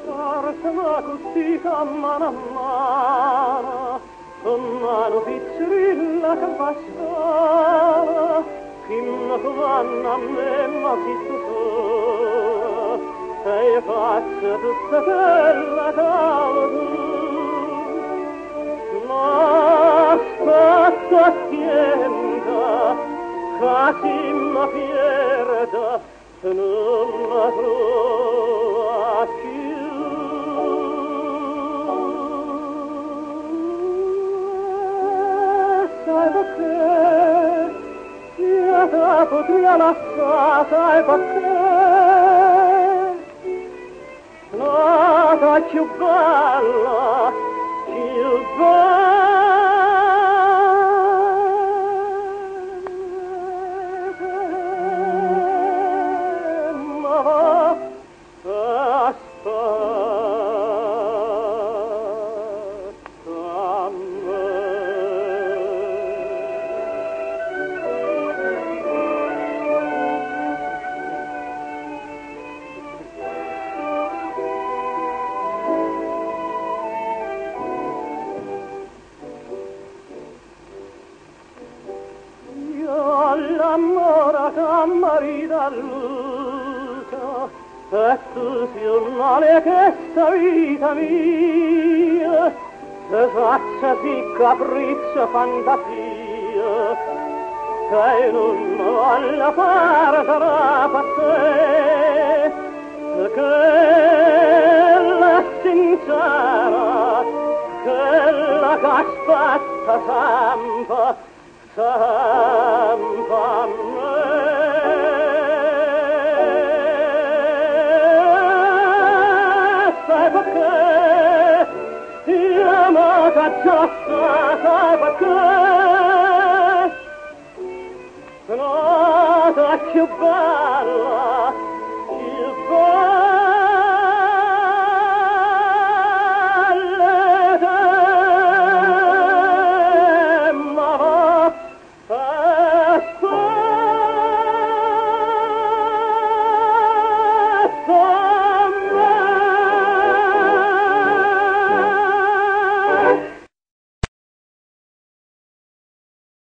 Arsama così a mano pizzurilla che basta, fino che vanno a me ma zitto so, e faccio tutta quella causa. Ma aspetta attenta, quasi mi pierda, se non la trova più. Sai perché io te potrei lasciare, sai perché nata più bella, più bella, aspetta. L'amore che marita Luca, e tu sei un male che sta vita mia, se faccia sì capriccio fantasia, che non voglio fare sarà per te, che la sincera, che la che aspetta sempre, sempre a me. Sai perché ti amata già, sai perché nata più bella